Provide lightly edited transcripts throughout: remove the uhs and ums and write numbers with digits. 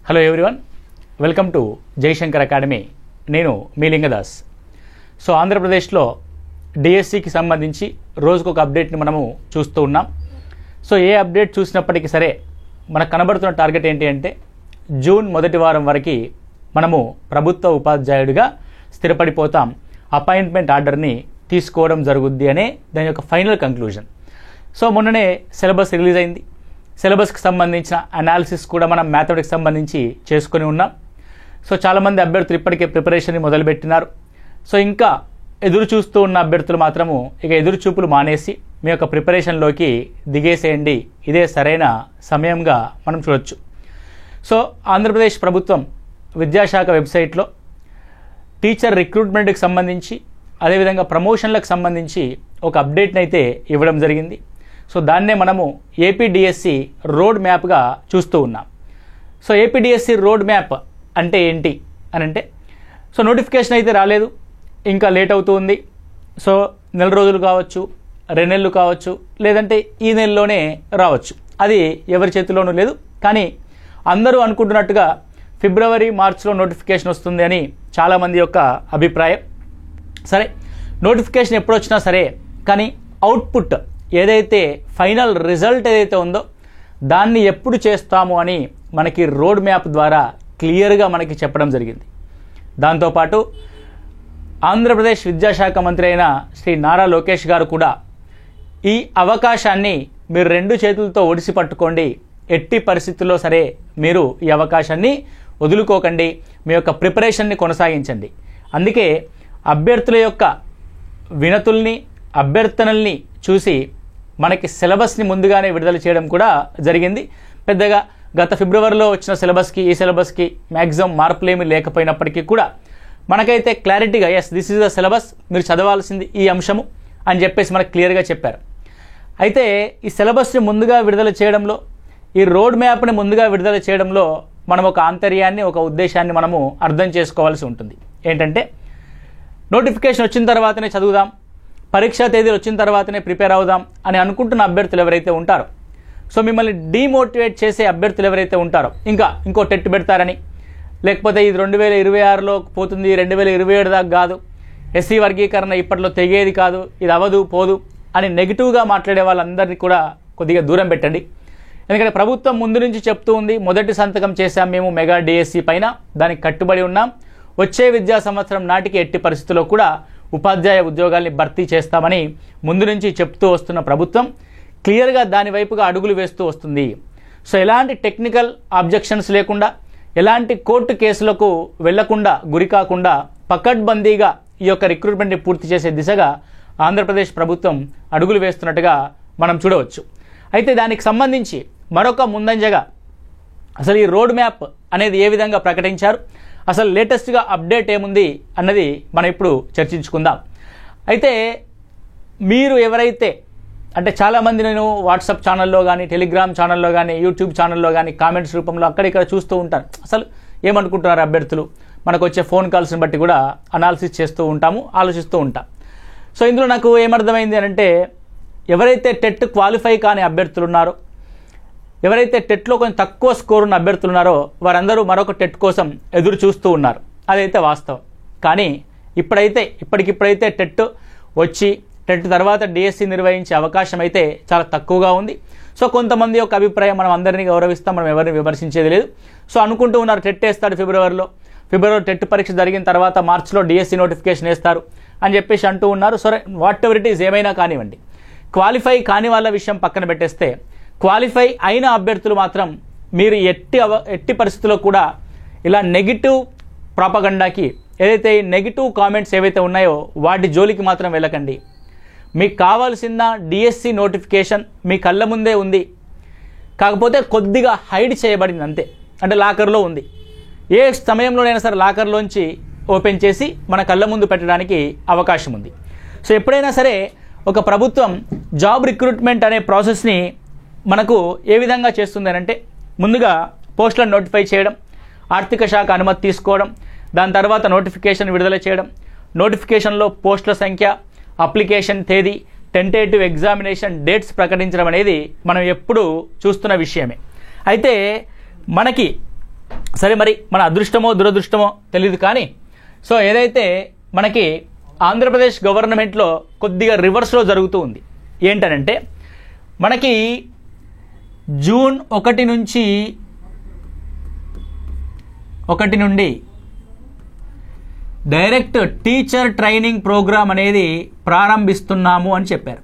Hello everyone, welcome to Jayashankar academy. నేను మీ Lingadas. So ఆంధ్రప్రదేశ్లో డిఎస్సికి సంబంధించి రోజుకొక అప్డేట్ని మనము చూస్తూ ఉన్నాం. సో ఏ అప్డేట్ చూసినప్పటికీ సరే మనకు కనబడుతున్న టార్గెట్ ఏంటి అంటే జూన్ మొదటి వారం వరకు మనము ప్రభుత్వ ఉపాధ్యాయుడిగా స్థిరపడిపోతాం, అపాయింట్మెంట్ ఆర్డర్ని తీసుకోవడం జరుగుద్ది అనే దాని యొక్క ఫైనల్ కంక్లూజన్. సో మొన్ననే సిలబస్ రిలీజ్ అయింది. సిలబస్కి సంబంధించిన అనాలిసిస్ కూడా మనం మ్యాథమెటిక్స్ సంబంధించి చేసుకొని ఉన్నాం. సో చాలామంది అభ్యర్థులు ఇప్పటికే ప్రిపరేషన్ని మొదలుపెట్టినారు. సో ఇంకా ఎదురు చూస్తూ ఉన్న అభ్యర్థులు మాత్రము ఇక ఎదురు చూపులు మానేసి మీ యొక్క ప్రిపరేషన్లోకి దిగేసేయండి. ఇదే సరైన సమయంగా మనం చూడొచ్చు. సో ఆంధ్రప్రదేశ్ ప్రభుత్వం విద్యాశాఖ వెబ్సైట్లో టీచర్ రిక్రూట్మెంట్కి సంబంధించి అదేవిధంగా ప్రమోషన్లకు సంబంధించి ఒక అప్డేట్ని అయితే ఇవ్వడం జరిగింది. సో దాన్నే మనము ఏపీడిఎస్సి రోడ్ మ్యాప్గా చూస్తూ ఉన్నాం. సో ఏపీడిఎస్సి రోడ్ మ్యాప్ అంటే ఏంటి అని అంటే, సో నోటిఫికేషన్ అయితే రాలేదు, ఇంకా లేట్ అవుతూ ఉంది. సో నెల రోజులు కావచ్చు, 2 నెలలు కావచ్చు, లేదంటే ఈ నెలలోనే రావచ్చు. అది ఎవరి చేతిలోనూ లేదు. కానీ అందరూ అనుకుంటున్నట్టుగా ఫిబ్రవరి మార్చిలో నోటిఫికేషన్ వస్తుంది అని చాలామంది యొక్క అభిప్రాయం. సరే, నోటిఫికేషన్ ఎప్పుడు వచ్చినా సరే కానీ అవుట్పుట్ ఏదైతే ఫైనల్ రిజల్ట్ ఏదైతే ఉందో దాన్ని ఎప్పుడు చేస్తాము అని మనకి రోడ్ మ్యాప్ ద్వారా క్లియర్గా మనకి చెప్పడం జరిగింది. దాంతోపాటు ఆంధ్రప్రదేశ్ విద్యాశాఖ మంత్రి అయిన శ్రీ నారా లోకేష్ గారు కూడా ఈ అవకాశాన్ని మీరు 2 చేతులతో ఒడిసి పట్టుకోండి, ఎట్టి పరిస్థితుల్లో సరే మీరు ఈ అవకాశాన్ని వదులుకోకండి, మీ యొక్క ప్రిపరేషన్ని కొనసాగించండి. అందుకే అభ్యర్థుల యొక్క వినతుల్ని అభ్యర్థనల్ని చూసి మనకి సిలబస్ని ముందుగానే విడుదల చేయడం కూడా జరిగింది. పెద్దగా గత ఫిబ్రవరిలో వచ్చిన సిలబస్కి ఈ సిలబస్కి మ్యాక్సిమం మార్పులేమీ లేకపోయినప్పటికీ కూడా మనకైతే క్లారిటీగా yes this is the syllabus, మీరు చదవాల్సింది ఈ అంశము అని చెప్పేసి మనకు క్లియర్గా చెప్పారు. అయితే ఈ సిలబస్ని ముందుగా విడుదల చేయడంలో, ఈ రోడ్ మ్యాప్ని ముందుగా విడుదల చేయడంలో మనం ఒక ఆంతర్యాన్ని, ఒక ఉద్దేశాన్ని మనము అర్థం చేసుకోవాల్సి ఉంటుంది. ఏంటంటే నోటిఫికేషన్ వచ్చిన తర్వాతనే చదువుదాం, పరీక్షా తేదీలు వచ్చిన తర్వాతనే ప్రిపేర్ అవుదాం అని అనుకుంటున్న అభ్యర్థులు ఎవరైతే ఉంటారో, సో మిమ్మల్ని డీమోటివేట్ చేసే అభ్యర్థులు ఎవరైతే ఉంటారో, ఇంకో టెట్ పెడతారని, లేకపోతే ఇది 2026లో పోతుంది, 2027 దాకా కాదు, ఎస్సీ వర్గీకరణ ఇప్పట్లో తెగేది కాదు, ఇది అవదు పోదు అని నెగిటివ్గా మాట్లాడే వాళ్ళందరినీ కూడా కొద్దిగా దూరం పెట్టండి. ఎందుకంటే ప్రభుత్వం ముందు నుంచి చెప్తూ ఉంది, మొదటి సంతకం చేశాం మేము మెగా డిఎస్సి పైన, దానికి కట్టుబడి ఉన్నాం, వచ్చే విద్యా సంవత్సరం నాటికి ఎట్టి పరిస్థితుల్లో కూడా ఉపాధ్యాయ ఉద్యోగాల్ని భర్తీ చేస్తామని ముందు నుంచి చెప్తూ వస్తున్న ప్రభుత్వం క్లియర్గా దాని వైపుగా అడుగులు వేస్తూ వస్తుంది. సో ఎలాంటి టెక్నికల్ ఆబ్జెక్షన్స్ లేకుండా, ఎలాంటి కోర్టు కేసులకు వెళ్లకుండా, గురి కాకుండా పకడ్బందీగా ఈ యొక్క రిక్రూట్మెంట్ని పూర్తి చేసే దిశగా ఆంధ్రప్రదేశ్ ప్రభుత్వం అడుగులు వేస్తున్నట్టుగా మనం చూడవచ్చు. అయితే దానికి సంబంధించి మరొక ముందంజగా అసలు ఈ రోడ్ మ్యాప్ అనేది ఏ విధంగా ప్రకటించారు, అసలు లేటెస్ట్గా అప్డేట్ ఏముంది అన్నది మనం ఇప్పుడు చర్చించుకుందాం. అయితే మీరు ఎవరైతే అంటే చాలామంది నేను వాట్సాప్ ఛానల్లో కానీ, టెలిగ్రామ్ ఛానల్లో కానీ, యూట్యూబ్ ఛానల్లో కానీ కామెంట్స్ రూపంలో అక్కడిక్కడ చూస్తూ ఉంటాను. అసలు ఏమనుకుంటున్నారు అభ్యర్థులు, మనకు వచ్చే ఫోన్ కాల్స్ని బట్టి కూడా అనాలిసిస్ చేస్తూ ఉంటాము, ఆలోచిస్తూ ఉంటాం. సో ఇందులో నాకు ఏమర్థమైంది అని అంటే, ఎవరైతే టెట్ క్వాలిఫై కాని అభ్యర్థులు ఉన్నారో, ఎవరైతే టెట్లో కొంచెం తక్కువ స్కోర్ ఉన్న అభ్యర్థులు ఉన్నారో వారందరూ మరొక టెట్ కోసం ఎదురు చూస్తూ ఉన్నారు. అదైతే వాస్తవం. కానీ ఇప్పటికిప్పుడైతే టెట్ వచ్చి టెట్ తర్వాత డిఎస్సి నిర్వహించే అవకాశం అయితే చాలా తక్కువగా ఉంది. సో కొంతమంది యొక్క అభిప్రాయం, మనం అందరినీ గౌరవిస్తాం, మనం ఎవరిని విమర్శించేది లేదు. సో అనుకుంటూ ఉన్నారు టెట్ వేస్తాడు ఫిబ్రవరిలో టెట్ పరీక్ష జరిగిన తర్వాత మార్చిలో డిఎస్సి నోటిఫికేషన్ వేస్తారు అని చెప్పేసి అంటూ ఉన్నారు. సరే, వాట్ ఎవర్ ఇట్ ఈజ్, ఏమైనా కానివ్వండి, క్వాలిఫై కాని వాళ్ళ విషయం పక్కన పెట్టేస్తే క్వాలిఫై అయిన అభ్యర్థులు మాత్రం మీరు ఎట్టి పరిస్థితుల్లో కూడా ఇలా నెగిటివ్ ప్రాపగండాకి, ఏదైతే నెగిటివ్ కామెంట్స్ ఏవైతే ఉన్నాయో వాటి జోలికి మాత్రం వెళ్ళకండి. మీకు కావాల్సిన డిఎస్సి నోటిఫికేషన్ మీ కళ్ళ ముందే ఉంది, కాకపోతే కొద్దిగా హైడ్ చేయబడింది అంతే. అంటే లాకర్లో ఉంది. ఏ సమయంలోనైనా సరే లాకర్లోంచి ఓపెన్ చేసి మన కళ్ళ ముందు పెట్టడానికి అవకాశం ఉంది. సో ఎప్పుడైనా సరే ఒక ప్రభుత్వం జాబ్ రిక్రూట్మెంట్ అనే ప్రాసెస్ని మనకు ఏ విధంగా చేస్తుంది అంటే, ముందుగా పోస్టులను నోటిఫై చేయడం, ఆర్థిక శాఖ అనుమతి తీసుకోవడం, దాని తర్వాత నోటిఫికేషన్ విడుదల చేయడం, నోటిఫికేషన్లో పోస్టుల సంఖ్య, అప్లికేషన్ తేదీ, టెంటేటివ్ ఎగ్జామినేషన్ డేట్స్ ప్రకటించడం అనేది మనం ఎప్పుడూ చూస్తున్న విషయమే. అయితే మనకి సరే మరి మన అదృష్టమో దురదృష్టమో తెలియదు, కానీ సో ఏదైతే మనకి ఆంధ్రప్రదేశ్ గవర్నమెంట్లో కొద్దిగా రివర్స్లో జరుగుతూ ఉంది ఏంటనంటే, మనకి జూన్ 1 నుండి డైరెక్ట్ టీచర్ ట్రైనింగ్ ప్రోగ్రామ్ అనేది ప్రారంభిస్తున్నాము అని చెప్పారు.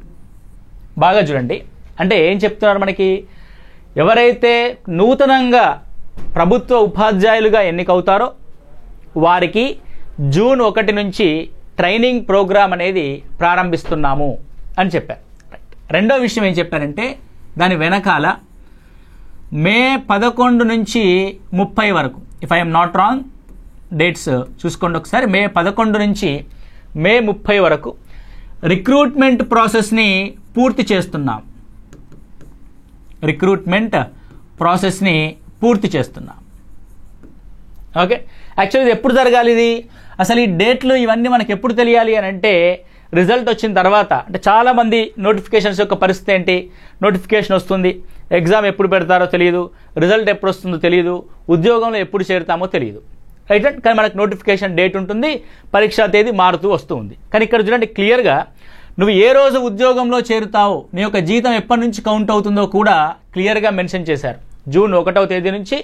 బాగా చూడండి, అంటే ఏం చెప్తున్నారు, మనకి ఎవరైతే నూతనంగా ప్రభుత్వ ఉపాధ్యాయులుగా ఎన్నికవుతారో వారికి జూన్ 1 నుంచి ట్రైనింగ్ ప్రోగ్రామ్ అనేది ప్రారంభిస్తున్నాము అని చెప్పారు. రెండో విషయం ఏం చెప్పారంటే, దాని వెనకాల మే 11 నుంచి 30 వరకు, if I'm not wrong dates చూసుకోండి ఒకసారి, మే 11 నుంచి మే 30 వరకు రిక్రూట్మెంట్ ప్రాసెస్ని పూర్తి చేస్తున్నాం. ఓకే, యాక్చువల్లీ ఇది ఎప్పుడు జరగాలి, ఇది అసలు ఈ డేట్లు ఇవన్నీ మనకి ఎప్పుడు తెలియాలి అని అంటే, రిజల్ట్ వచ్చిన తర్వాత. అంటే చాలామంది నోటిఫికేషన్స్ యొక్క పరిస్థితి ఏంటి, నోటిఫికేషన్ వస్తుంది, ఎగ్జామ్ ఎప్పుడు పెడతారో తెలియదు, రిజల్ట్ ఎప్పుడు వస్తుందో తెలియదు, ఉద్యోగంలో ఎప్పుడు చేరుతామో తెలియదు, రైట్. కానీ మనకు నోటిఫికేషన్ డేట్ ఉంటుంది, పరీక్షా తేదీ మారుతూ వస్తూ ఉంది. కానీ ఇక్కడ చూడండి క్లియర్గా, నువ్వు ఏ రోజు ఉద్యోగంలో చేరుతావో, నీ యొక్క జీతం ఎప్పటి నుంచి కౌంట్ అవుతుందో కూడా క్లియర్గా మెన్షన్ చేశారు. జూన్ 1వ తేదీ నుంచి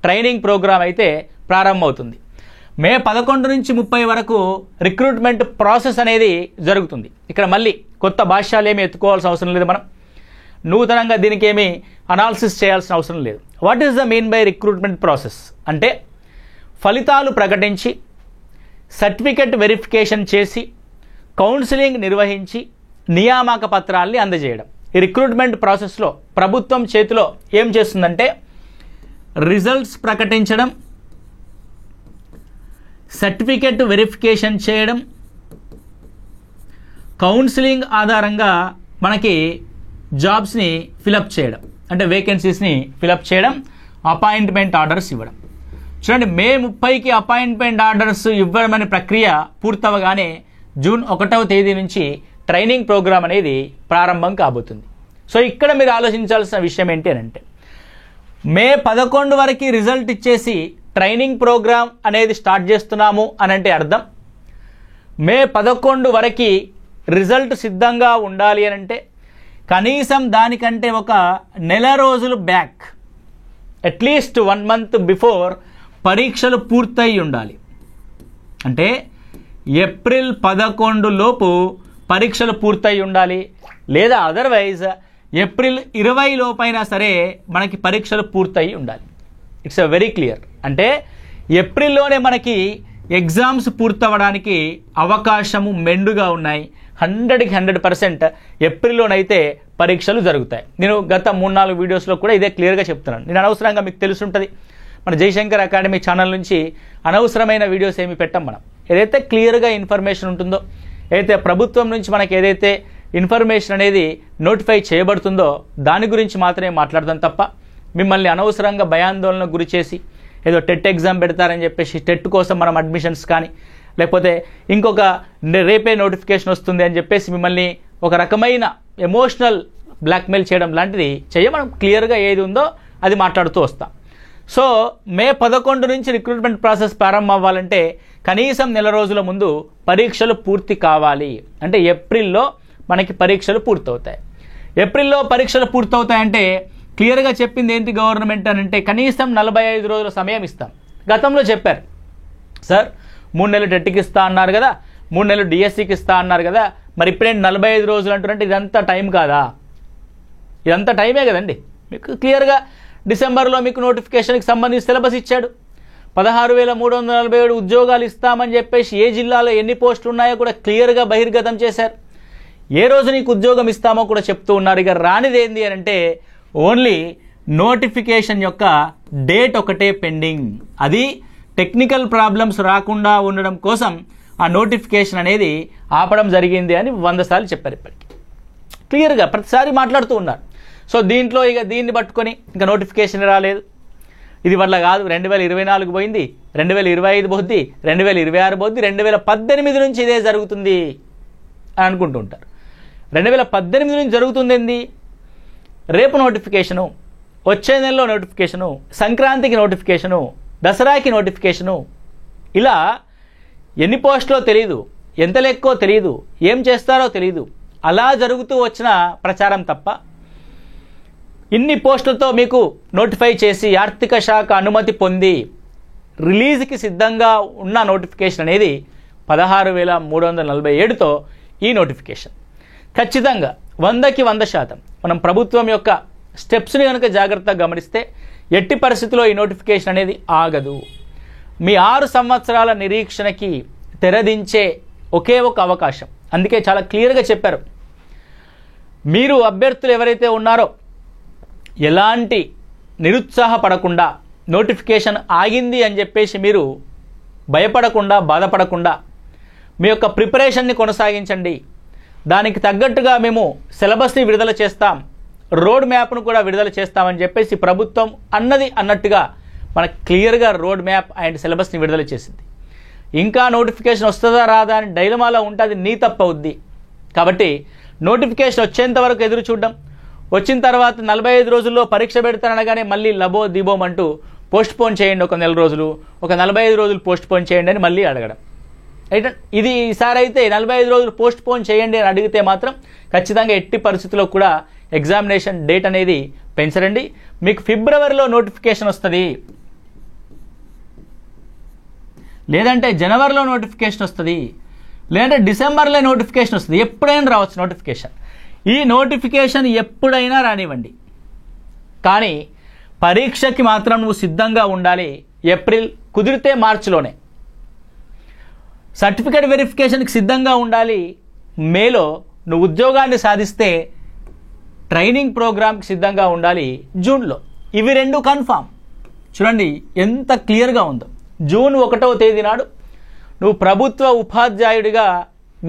ట్రైనింగ్ ప్రోగ్రామ్ అయితే ప్రారంభమవుతుంది. మే 11 నుంచి 30 వరకు రిక్రూట్మెంట్ ప్రాసెస్ అనేది జరుగుతుంది. ఇక్కడ మళ్ళీ కొత్త భాష్యాలు ఏమి ఎత్తుకోవాల్సిన అవసరం లేదు, మనం నూతనంగా దీనికి ఏమీ అనాలిసిస్ చేయాల్సిన అవసరం లేదు. What is the mean by recruitment process అంటే, ఫలితాలు ప్రకటించి సర్టిఫికెట్ వెరిఫికేషన్ చేసి కౌన్సిలింగ్ నిర్వహించి నియామక పత్రాల్ని అందజేయడం. ఈ రిక్రూట్మెంట్ ప్రాసెస్లో ప్రభుత్వం చేతిలో ఏం చేస్తుందంటే, రిజల్ట్స్ ప్రకటించడం, సర్టిఫికెట్ వెరిఫికేషన్ చేయడం, కౌన్సిలింగ్ ఆధారంగా మనకి జాబ్స్ని ఫిలప్ చేయడం, అంటే వేకెన్సీస్ని ఫిలప్ చేయడం, అపాయింట్మెంట్ ఆర్డర్స్ ఇవ్వడం. చూడండి, మే 30కి అపాయింట్మెంట్ ఆర్డర్స్ ఇవ్వడమనే ప్రక్రియ పూర్తవగానే జూన్ 1వ తేదీ నుంచి ట్రైనింగ్ ప్రోగ్రామ్ అనేది ప్రారంభం కాబోతుంది. సో ఇక్కడ మీరు ఆలోచించాల్సిన విషయం ఏంటి అని అంటే, మే 11 వరకు రిజల్ట్ ఇచ్చేసి ట్రైనింగ్ ప్రోగ్రామ్ అనేది స్టార్ట్ చేస్తున్నాము అని అంటే అర్థం, మే 11 వరకు రిజల్ట్ సిద్ధంగా ఉండాలి అని అంటే కనీసం దానికంటే ఒక నెల రోజులు బ్యాక్, అట్లీస్ట్ 1 month బిఫోర్ పరీక్షలు పూర్తయి ఉండాలి. అంటే ఏప్రిల్ 11 లోపు పరీక్షలు పూర్తయి ఉండాలి, లేదా అదర్వైజ్ ఏప్రిల్ 20 లోపైనా సరే మనకి పరీక్షలు పూర్తయి ఉండాలి. It's a very clear. అంటే ఏప్రిల్లోనే మనకి ఎగ్జామ్స్ పూర్తవడానికి అవకాశము మెండుగా ఉన్నాయి. 100కి 100% ఏప్రిల్లోనైతే పరీక్షలు జరుగుతాయి. నేను గత 3-4 వీడియోస్లో కూడా ఇదే క్లియర్గా చెప్తున్నాను. నేను అనవసరంగా మీకు తెలుసుంటుంది, మన జయశంకర్ అకాడమీ ఛానల్ నుంచి అనవసరమైన వీడియోస్ ఏమి పెట్టాం. మనం ఏదైతే క్లియర్గా ఇన్ఫర్మేషన్ ఉంటుందో, ఏదైతే ప్రభుత్వం నుంచి మనకి ఏదైతే ఇన్ఫర్మేషన్ అనేది నోటిఫై చేయబడుతుందో దాని గురించి మాత్రమే మాట్లాడతాం తప్ప, మిమ్మల్ని అనవసరంగా భయాందోళనకు గురి చేసి ఏదో టెట్ ఎగ్జామ్ పెడతారని చెప్పేసి టెట్ కోసం మనం అడ్మిషన్స్ కానీ, లేకపోతే ఇంకొక రేపే నోటిఫికేషన్ వస్తుంది అని చెప్పేసి మిమ్మల్ని ఒక రకమైన ఎమోషనల్ బ్లాక్మెయిల్ చేయడం లాంటిది మనం క్లియర్గా ఏది ఉందో అది మాట్లాడుతూ వస్తాం. సో మే 11 నుంచి రిక్రూట్మెంట్ ప్రాసెస్ ప్రారంభం అవ్వాలంటే కనీసం నెల రోజుల ముందు పరీక్షలు పూర్తి కావాలి. అంటే ఏప్రిల్లో మనకి పరీక్షలు పూర్తవుతాయి. ఏప్రిల్లో పరీక్షలు పూర్తవుతాయంటే క్లియర్గా చెప్పింది ఏంటి గవర్నమెంట్ అని అంటే, కనీసం 45 రోజుల సమయం ఇస్తాం. గతంలో చెప్పారు సార్ 3 నెలలు టెట్కి ఇస్తా అన్నారు కదా, 3 నెలలు డిఎస్సికి ఇస్తా అన్నారు కదా, మరి ఇప్పుడేంటి 45 రోజులు అంటారంటే ఇదంతా టైం కాదా? ఇదంతా టైమే కదండి. మీకు క్లియర్గా డిసెంబర్లో మీకు నోటిఫికేషన్కి సంబంధించి సిలబస్ ఇచ్చాడు. 16,347 ఉద్యోగాలు ఇస్తామని చెప్పేసి ఏ జిల్లాలో ఎన్ని పోస్టులు ఉన్నాయో కూడా క్లియర్గా బహిర్గతం చేశారు. ఏ రోజు నీకు ఉద్యోగం ఇస్తామో కూడా చెప్తూ ఉన్నారు. ఇక రానిది ఏంది అని అంటే ఓన్లీ నోటిఫికేషన్ యొక్క డేట్ ఒకటే పెండింగ్. అది టెక్నికల్ ప్రాబ్లమ్స్ రాకుండా ఉండడం కోసం ఆ నోటిఫికేషన్ అనేది ఆపడం జరిగింది అని 100 సార్లు చెప్పారు. ఇప్పటికీ క్లియర్గా ప్రతిసారి మాట్లాడుతూ ఉన్నారు. సో దీంట్లో ఇక దీన్ని పట్టుకొని ఇంకా నోటిఫికేషన్ రాలేదు, ఇది వల్ల కాదు, 2024 పోయింది, 2025 పోద్ది, 2026 పోద్ది, 2018 నుంచి ఇదే జరుగుతుంది అని అనుకుంటూ ఉంటారు. 2018 నుంచి జరుగుతుంది ఏంది? రేపు నోటిఫికేషను, వచ్చే నెలలో నోటిఫికేషను, సంక్రాంతికి నోటిఫికేషను, దసరాకి నోటిఫికేషను. ఇలా ఎన్ని పోస్టులో తెలియదు, ఎంత లెక్కో తెలియదు, ఏం చేస్తారో తెలియదు. అలా జరుగుతూ వచ్చిన ప్రచారం తప్ప ఇన్ని పోస్టులతో మీకు నోటిఫై చేసి ఆర్థిక శాఖ అనుమతి పొంది రిలీజ్కి సిద్ధంగా ఉన్న నోటిఫికేషన్ అనేది 16,347తో ఈ నోటిఫికేషన్. ఖచ్చితంగా 100కి 100% మనం ప్రభుత్వం యొక్క స్టెప్స్ని కనుక జాగ్రత్తగా గమనిస్తే ఎట్టి పరిస్థితుల్లో ఈ నోటిఫికేషన్ అనేది ఆగదు. మీ 6 సంవత్సరాల నిరీక్షణకి తెరదించే ఒకే ఒక అవకాశం. అందుకే చాలా క్లియర్గా చెప్పారు, మీరు అభ్యర్థులు ఎవరైతే ఉన్నారో ఎలాంటి నిరుత్సాహపడకుండా, నోటిఫికేషన్ ఆగింది అని చెప్పేసి మీరు భయపడకుండా, బాధపడకుండా మీ యొక్క ప్రిపరేషన్ని కొనసాగించండి. దానికి తగ్గట్టుగా మేము సిలబస్ని విడుదల చేస్తాం, రోడ్ మ్యాప్ను కూడా విడుదల చేస్తామని చెప్పేసి ప్రభుత్వం అన్నట్టుగా మనకు క్లియర్గా రోడ్ మ్యాప్ అండ్ సిలబస్ని విడుదల చేసింది. ఇంకా నోటిఫికేషన్ వస్తుందా రాదా అని డైలమాలో ఉంటుంది, నీ తప్పవుద్ది. కాబట్టి నోటిఫికేషన్ వచ్చేంత వరకు ఎదురు చూడడం, వచ్చిన తర్వాత 45 రోజుల్లో పరీక్ష పెడతాననగానే మళ్ళీ లబో దిబోం అంటూ పోస్ట్పోన్ చేయండి, ఒక నెల రోజులు, ఒక 45 రోజులు పోస్ట్పోన్ చేయండి అని మళ్ళీ అడగడం. అయితే ఇది ఈసారి అయితే 45 రోజులు పోస్ట్పోన్ చేయండి అని అడిగితే మాత్రం ఖచ్చితంగా ఎట్టి పరిస్థితుల్లో కూడా ఎగ్జామినేషన్ డేట్ అనేది పెంచరండి. మీకు ఫిబ్రవరిలో నోటిఫికేషన్ వస్తుంది, లేదంటే జనవరిలో నోటిఫికేషన్ వస్తుంది, లేదంటే డిసెంబర్లో నోటిఫికేషన్ వస్తుంది. ఎప్పుడైనా రావచ్చు నోటిఫికేషన్. ఈ నోటిఫికేషన్ ఎప్పుడైనా రానివ్వండి, కానీ పరీక్షకి మాత్రం నువ్వు సిద్ధంగా ఉండాలి. ఏప్రిల్ కుదిరితే మార్చిలోనే. సర్టిఫికేట్ వెరిఫికేషన్కి సిద్ధంగా ఉండాలి. మేలో నువ్వు ఉద్యోగాన్ని సాధిస్తే ట్రైనింగ్ ప్రోగ్రామ్కి సిద్ధంగా ఉండాలి జూన్లో. ఇవి 2 కన్ఫామ్. చూడండి ఎంత క్లియర్గా ఉందో. జూన్ 1వ తేదీ నాడు నువ్వు ప్రభుత్వ ఉపాధ్యాయుడిగా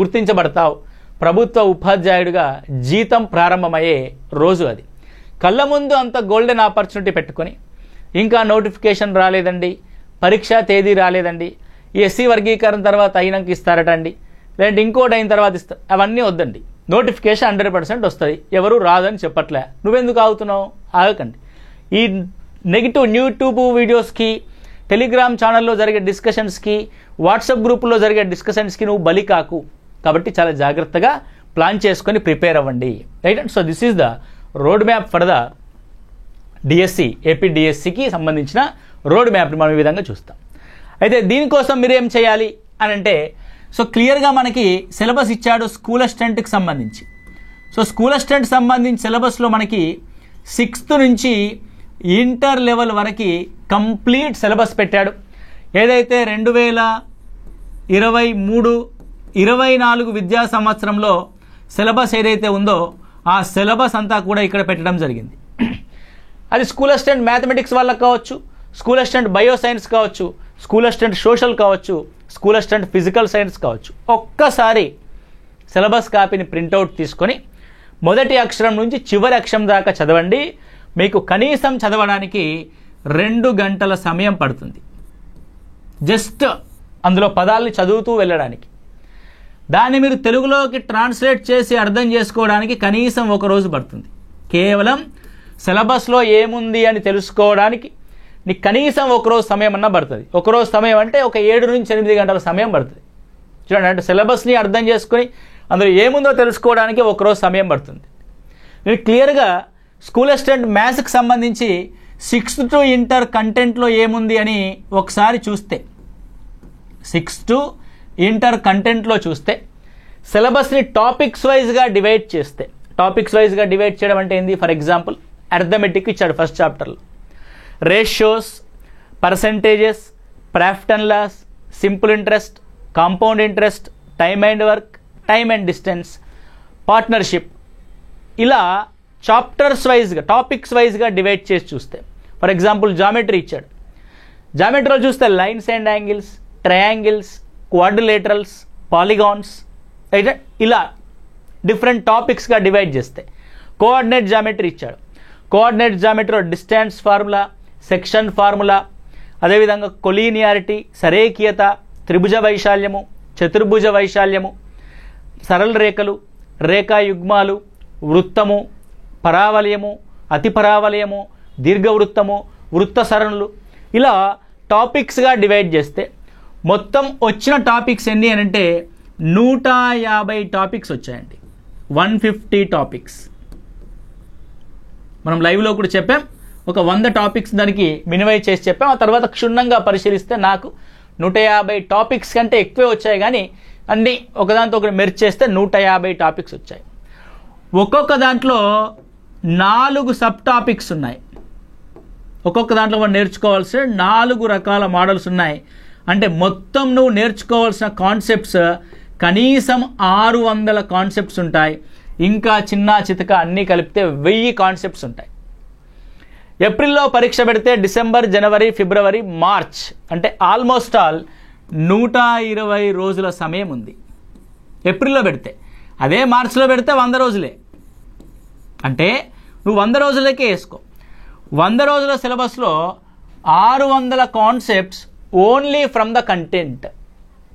గుర్తించబడతావు. ప్రభుత్వ ఉపాధ్యాయుడిగా జీతం ప్రారంభమయ్యే రోజు అది. కళ్ళ ముందు అంత గోల్డెన్ ఆపర్చునిటీ పెట్టుకొని ఇంకా నోటిఫికేషన్ రాలేదండి, పరీక్షా తేదీ రాలేదండి, ఈ ఎస్సీ వర్గీకరణ తర్వాత అయినాక ఇస్తారట అండి, లేదంటే ఇంకోటి అయిన తర్వాత ఇస్తారు, అవన్నీ వద్దండి. నోటిఫికేషన్ 100% వస్తుంది. ఎవరు రాదని చెప్పట్లే. నువ్వెందుకు ఆగుతున్నావు? ఆగకండి. ఈ నెగిటివ్ యూట్యూబ్ వీడియోస్కి, టెలిగ్రామ్ ఛానల్లో జరిగే డిస్కషన్స్కి, వాట్సాప్ గ్రూపుల్లో జరిగే డిస్కషన్స్కి నువ్వు బలి కాకు. కాబట్టి చాలా జాగ్రత్తగా ప్లాన్ చేసుకొని ప్రిపేర్ అవ్వండి. Right. So this is the road map for the DSC, AP డిఎస్సికి సంబంధించిన రోడ్ మ్యాప్ని మనం ఈ విధంగా చూస్తాం. అయితే దీనికోసం మీరు ఏం చేయాలి అని అంటే, సో క్లియర్గా మనకి సిలబస్ ఇచ్చాడు స్కూల్ అసిస్టెంట్కి సంబంధించి. సో స్కూల్ అసిస్టెంట్ సంబంధించి సిలబస్లో మనకి 6th నుంచి ఇంటర్ లెవెల్ వరకు కంప్లీట్ సిలబస్ పెట్టాడు. ఏదైతే 2023-24 విద్యా సంవత్సరంలో సిలబస్ ఏదైతే ఉందో ఆ సిలబస్ అంతా కూడా ఇక్కడ పెట్టడం జరిగింది. అది స్కూల్ అసిస్టెంట్ మ్యాథమెటిక్స్ వాళ్ళకి కావచ్చు, స్కూల్ అసిస్టెంట్ బయో సైన్స్ కావచ్చు, స్కూల్ అసిస్టెంట్ సోషల్ కావచ్చు, స్కూల్ అసిస్టెంట్ ఫిజికల్ సైన్స్ కావచ్చు. ఒక్కసారి సిలబస్ కాపీని ప్రింటౌట్ తీసుకొని మొదటి అక్షరం నుంచి చివరి అక్షరం దాకా చదవండి. మీకు కనీసం చదవడానికి 2 గంటల సమయం పడుతుంది. జస్ట్ అందులో పదాలని చదువుతూ వెళ్ళడానికి. దాన్ని మీరు తెలుగులోకి ట్రాన్స్లేట్ చేసి అర్థం చేసుకోవడానికి కనీసం 1 రోజు పడుతుంది. కేవలం సిలబస్లో ఏముంది అని తెలుసుకోవడానికి నీకు కనీసం 1 రోజు సమయం అన్నా పడుతుంది. 1 రోజు సమయం అంటే ఒక 7 నుంచి 8 గంటల సమయం పడుతుంది. చూడండి, అంటే సిలబస్ని అర్థం చేసుకొని అందులో ఏముందో తెలుసుకోవడానికి 1 రోజు సమయం పడుతుంది. మీరు క్లియర్గా స్కూల్ అసిస్టెంట్ మ్యాథ్స్కి సంబంధించి 6th to ఇంటర్ కంటెంట్లో ఏముంది అని ఒకసారి చూస్తే, 6th to ఇంటర్ కంటెంట్లో చూస్తే సిలబస్ని టాపిక్స్ వైజ్గా డివైడ్ చేస్తే, టాపిక్స్ వైజ్గా డివైడ్ చేయడం అంటే ఏంది? ఫర్ ఎగ్జాంపుల్ అర్థమెటిక్ ఇచ్చాడు ఫస్ట్ చాప్టర్లో. Ratios, percentages, profit and loss, simple interest, compound interest, time and work, time and distance, partnership, ఇలా చాప్టర్స్ వైజ్గా టాపిక్స్ వైజ్గా డివైడ్ చేసి చూస్తే, ఫర్ ఎగ్జాంపుల్ జామెట్రీ ఇచ్చాడు. జామెట్రీలో చూస్తే lines and angles, triangles, quadrilaterals, polygons, అయితే ఇలా డిఫరెంట్ టాపిక్స్గా డివైడ్ చేస్తే, కోఆర్డినేట్ జామెట్రీ ఇచ్చాడు. కోఆర్డినేట్ జామెట్రీలో డిస్టెన్స్ ఫార్ములా, సెక్షన్ ఫార్ములా, అదేవిధంగా కొలీనియారిటీ, సరేఖీయత, త్రిభుజ వైశాల్యము, చతుర్భుజ వైశాల్యము, సరళ రేఖలు, రేఖాయుగ్మాలు, వృత్తము, పరావలయము, అతి పరావలయము, దీర్ఘవృత్తము, వృత్త సరణులు, ఇలా టాపిక్స్గా డివైడ్ చేస్తే మొత్తం వచ్చిన టాపిక్స్ ఎన్ని అని అంటే 150 టాపిక్స్ వచ్చాయండి. 150 టాపిక్స్. మనం లైవ్లో కూడా చెప్పాం, ఒక 100 టాపిక్స్ దానికి మినిమైజ్ చేసి చెప్పాం. ఆ తర్వాత క్షుణ్ణంగా పరిశీలిస్తే నాకు 150 టాపిక్స్ కంటే ఎక్కువే వచ్చాయి, కానీ అన్నీ ఒకదాంతో ఒకటి మెర్జ్ చేస్తే 150 టాపిక్స్ వచ్చాయి. ఒక్కొక్క దాంట్లో 4 సబ్ టాపిక్స్ ఉన్నాయి. ఒక్కొక్క దాంట్లో మనం నేర్చుకోవాల్సిన 4 రకాల మోడల్స్ ఉన్నాయి. అంటే మొత్తం నువ్వు నేర్చుకోవాల్సిన కాన్సెప్ట్స్ కనీసం 600 కాన్సెప్ట్స్ ఉంటాయి. ఇంకా చిన్న చితక అన్నీ కలిపితే 1000 కాన్సెప్ట్స్ ఉంటాయి. ఏప్రిల్లో పరీక్ష పెడితే డిసెంబర్, జనవరి, ఫిబ్రవరి, మార్చ్ అంటే ఆల్మోస్ట్ ఆల్ 120 రోజుల సమయం ఉంది ఏప్రిల్లో పెడితే. అదే మార్చిలో పెడితే 100 రోజులే. అంటే నువ్వు 100 రోజులకే వేసుకో. 100 రోజుల సిలబస్లో 600 concepts only from the content.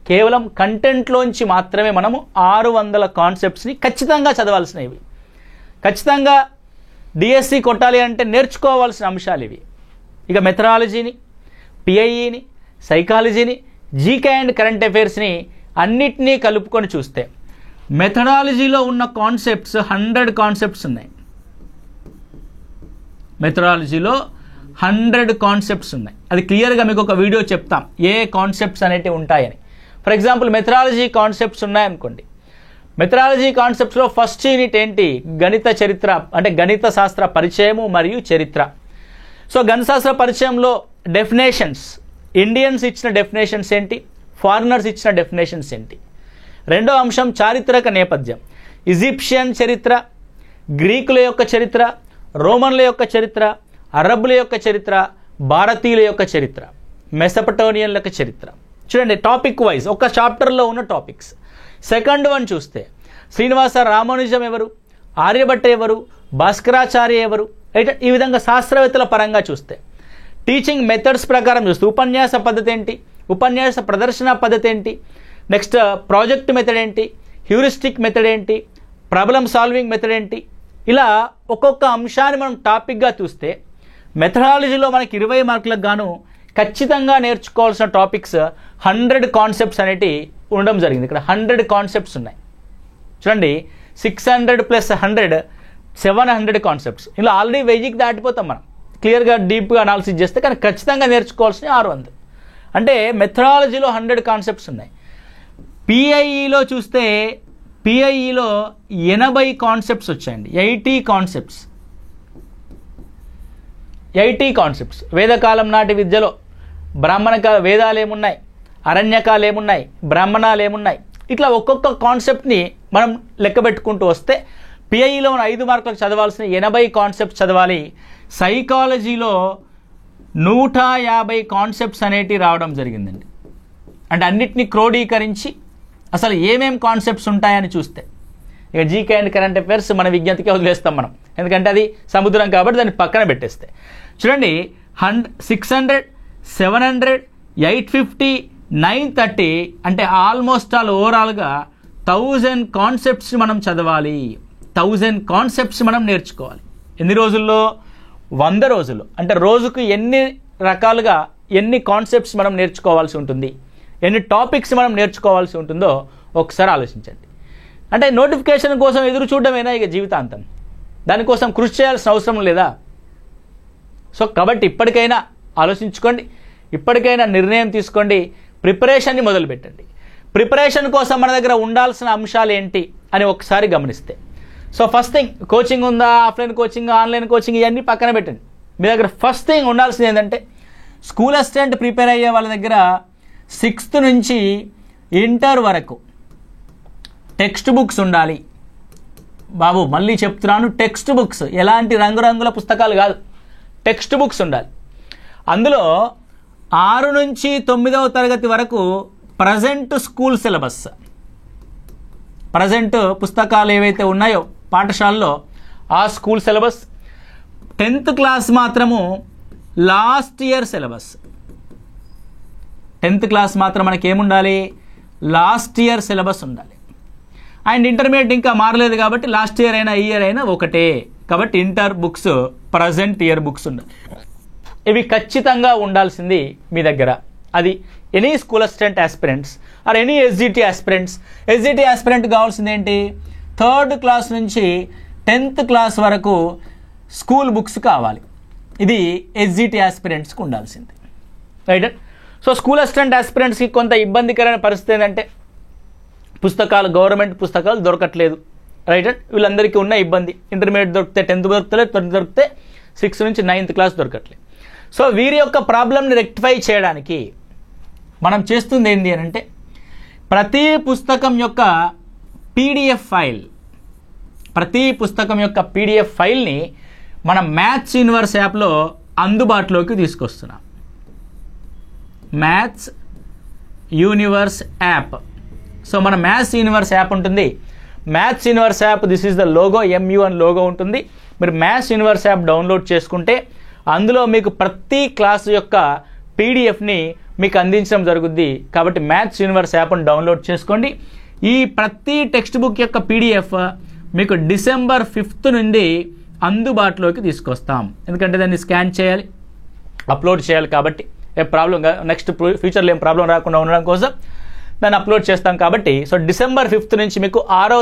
కేవలం కంటెంట్లోంచి మాత్రమే మనము 600 కాన్సెప్ట్స్ని ఖచ్చితంగా చదవాల్సినవి. ఖచ్చితంగా డిఎస్సి కొట్టాలి అంటే నేర్చుకోవాల్సిన అంశాలు ఇవి. ఇక మెథడాలజీని, పిఐఈని, సైకాలజీని, జీకే అండ్ కరెంట్ అఫైర్స్ని అన్నిటినీ కలుపుకొని చూస్తే మెథడాలజీలో ఉన్న కాన్సెప్ట్స్ 100 కాన్సెప్ట్స్ ఉన్నాయి. మెథడాలజీలో 100 కాన్సెప్ట్స్ ఉన్నాయి. అది క్లియర్గా మీకు ఒక వీడియో చెప్తాం ఏ కాన్సెప్ట్స్ అనేటివి ఉంటాయని. ఫర్ ఎగ్జాంపుల్ మెథడాలజీ కాన్సెప్ట్స్ ఉన్నాయనుకోండి. మెథడాలజీ కాన్సెప్ట్స్లో ఫస్ట్ యూనిట్ ఏంటి? గణిత చరిత్ర, అంటే గణిత శాస్త్ర పరిచయము మరియు చరిత్ర. సో గణిత శాస్త్ర పరిచయంలో డెఫినేషన్స్, ఇండియన్స్ ఇచ్చిన డెఫినేషన్స్ ఏంటి, ఫారినర్స్ ఇచ్చిన డెఫినేషన్స్ ఏంటి. రెండో అంశం చారిత్రక నేపథ్యం, ఈజిప్షియన్ చరిత్ర, గ్రీకుల యొక్క చరిత్ర, రోమన్ల యొక్క చరిత్ర, అరబ్బుల యొక్క చరిత్ర, భారతీయుల యొక్క చరిత్ర, మెసపటోనియన్ల యొక్క చరిత్ర. చూడండి టాపిక్ వైజ్ ఒక చాప్టర్లో ఉన్న టాపిక్స్. సెకండ్ వన్ చూస్తే శ్రీనివాస రామానుజం ఎవరు, ఆర్యభట్ట ఎవరు, భాస్కరాచార్య ఎవరు, ఈ విధంగా శాస్త్రవేత్తల పరంగా చూస్తే. టీచింగ్ మెథడ్స్ ప్రకారం చూస్తే ఉపన్యాస పద్ధతి ఏంటి, ఉపన్యాస ప్రదర్శన పద్ధతి ఏంటి, నెక్స్ట్ ప్రాజెక్ట్ మెథడ్ ఏంటి, హ్యూరిస్టిక్ మెథడ్ ఏంటి, ప్రాబ్లమ్ సాల్వింగ్ మెథడ్ ఏంటి. ఇలా ఒక్కొక్క అంశాన్ని మనం టాపిక్గా చూస్తే మెథడాలజీలో మనకి 20 మార్కులకు గాను ఖచ్చితంగా నేర్చుకోవాల్సిన టాపిక్స్ 100 కాన్సెప్ట్స్ అనేటివి ఉండడం జరిగింది. ఇక్కడ 100 కాన్సెప్ట్స్ ఉన్నాయి. చూడండి 600 + 100 700 కాన్సెప్ట్స్. ఇలా ఆల్రెడీ 1000కి దాటిపోతాం మనం క్లియర్గా డీప్గా అనాలిసిస్ చేస్తే. కానీ ఖచ్చితంగా నేర్చుకోవాల్సిన 600. అంటే మెథడాలజీలో 100 కాన్సెప్ట్స్ ఉన్నాయి. పిఐఈలో చూస్తే పిఐఈలో 80 కాన్సెప్ట్స్ వచ్చాయండి. 80 కాన్సెప్ట్స్. 80 కాన్సెప్ట్స్. వేదకాలం నాటి విద్యలో బ్రాహ్మణకాల వేదాలు ఏమున్నాయి, అరణ్యకాలు ఏమున్నాయి, బ్రాహ్మణాలు ఏమున్నాయి, ఇట్లా ఒక్కొక్క కాన్సెప్ట్ని మనం లెక్క పెట్టుకుంటూ వస్తే పిఐఈలో 5 మార్కులకు చదవాల్సిన 80 కాన్సెప్ట్స్ చదవాలి. సైకాలజీలో 150 కాన్సెప్ట్స్ అనేటివి రావడం జరిగిందండి. అంటే అన్నిటినీ క్రోడీకరించి అసలు ఏమేం కాన్సెప్ట్స్ ఉంటాయని చూస్తే, ఇక జీకే అండ్ కరెంట్ అఫైర్స్ మన విజ్ఞతకే వదిలేస్తాం మనం, ఎందుకంటే అది సముద్రం కాబట్టి దాన్ని పక్కన పెట్టేస్తే. చూడండి 600, 700, 850, 930 అంటే ఆల్మోస్ట్ ఆల్ ఓవరాల్గా 1000 కాన్సెప్ట్స్ మనం చదవాలి. 1000 కాన్సెప్ట్స్ మనం నేర్చుకోవాలి. ఎన్ని రోజుల్లో? 100 రోజులు. అంటే రోజుకు ఎన్ని రకాలుగా ఎన్ని కాన్సెప్ట్స్ మనం నేర్చుకోవాల్సి ఉంటుంది, ఎన్ని టాపిక్స్ మనం నేర్చుకోవాల్సి ఉంటుందో ఒకసారి ఆలోచించండి. అంటే నోటిఫికేషన్ కోసం ఎదురు చూడడమేనా ఇక జీవితాంతం? దానికోసం కృషి చేయాల్సిన అవసరం లేదా? సో కాబట్టి ఇప్పటికైనా ఆలోచించుకోండి, ఇప్పటికైనా నిర్ణయం తీసుకోండి, ప్రిపరేషన్ని మొదలుపెట్టండి. ప్రిపరేషన్ కోసం మన దగ్గర ఉండాల్సిన అంశాలు ఏంటి అని ఒకసారి గమనిస్తే, సో ఫస్ట్ థింగ్ కోచింగ్ ఉందా, ఆఫ్లైన్ కోచింగ్, ఆన్లైన్ కోచింగ్, ఇవన్నీ పక్కన పెట్టండి. మీ దగ్గర ఫస్ట్ థింగ్ ఉండాల్సింది ఏంటంటే స్కూల్ అసిస్టెంట్ ప్రిపేర్ అయ్యే వాళ్ళ దగ్గర 6th నుంచి ఇంటర్ వరకు టెక్స్ట్ బుక్స్ ఉండాలి బాబు. మళ్ళీ చెప్తున్నాను, టెక్స్ట్ బుక్స్, ఎలాంటి రంగురంగుల పుస్తకాలు కాదు, టెక్స్ట్ బుక్స్ ఉండాలి. అందులో 6 నుంచి 9వ తరగతి వరకు ప్రజెంట్ స్కూల్ సిలబస్, ప్రజెంట్ పుస్తకాలు ఏవైతే ఉన్నాయో పాఠశాలలో ఆ స్కూల్ సిలబస్. 10th క్లాస్ మాత్రము last year syllabus. 10th class మాత్రం మనకి ఏముండాలి? లాస్ట్ ఇయర్ సిలబస్ ఉండాలి. అండ్ ఇంటర్మీడియట్ ఇంకా మారలేదు కాబట్టి లాస్ట్ ఇయర్ అయినా ఈ ఇయర్ అయినా ఒకటే, కాబట్టి inter books present year books ఉండాలి. ఇవి ఖచ్చితంగా ఉండాల్సింది మీ దగ్గర. అది any school assistant aspirants or any SGT aspirants. SGT aspirant కావాల్సింది ఏంటి? 3rd క్లాస్ నుంచి 10th క్లాస్ వరకు స్కూల్ బుక్స్ కావాలి. ఇది ఎస్జిటి ఆస్పిరెంట్స్కి ఉండాల్సింది, రైట్? సో స్కూల్ అసిస్టెంట్ ఆస్పిరెంట్స్కి కొంత ఇబ్బందికరమైన పరిస్థితి ఏంటంటే పుస్తకాలు, గవర్నమెంట్ పుస్తకాలు దొరకట్లేదు, రైట్? వీళ్ళందరికీ ఉన్న ఇబ్బంది. ఇంటర్మీడియట్ దొరికితే 10th దొరుకుతలేదు, 10th దొరికితే 6th నుంచి 9th క్లాస్ దొరకట్లేదు. సో వీరి యొక్క ప్రాబ్లమ్ని రెక్టిఫై చేయడానికి మనం చేస్తుంది ఏంటి అని అంటే, ప్రతి పుస్తకం యొక్క పీడిఎఫ్ ఫైల్ని మనం మ్యాథ్స్ యూనివర్స్ యాప్లో అందుబాటులోకి తీసుకొస్తున్నాం. Maths universe app. సో మన మ్యాథ్స్ యూనివర్స్ యాప్ ఉంటుంది. Maths universe app, this is the logo, MU అని లోగో ఉంటుంది. మీరు మ్యాథ్స్ యూనివర్స్ యాప్ డౌన్లోడ్ చేసుకుంటే అందులో మీకు ప్రతి క్లాస్ యొక్క పీడిఎఫ్ని మీకు అందించడం జరుగుద్ది. కాబట్టి మ్యాథ్స్ యూనివర్స్ యాప్ని డౌన్లోడ్ చేసుకోండి. ఈ ప్రతి టెక్స్ట్ బుక్ యొక్క పీడిఎఫ్ మీకు December 5th నుండి అందుబాటులోకి తీసుకొస్తాం. ఎందుకంటే దాన్ని స్కాన్ చేయాలి, అప్లోడ్ చేయాలి. కాబట్టి ఏ ప్రాబ్లం, నెక్స్ట్ ఫ్యూచర్లో ఏం ప్రాబ్లం రాకుండా ఉండడం కోసం దాన్ని అప్లోడ్ చేస్తాం. కాబట్టి సో December 5th నుంచి మీకు 3వ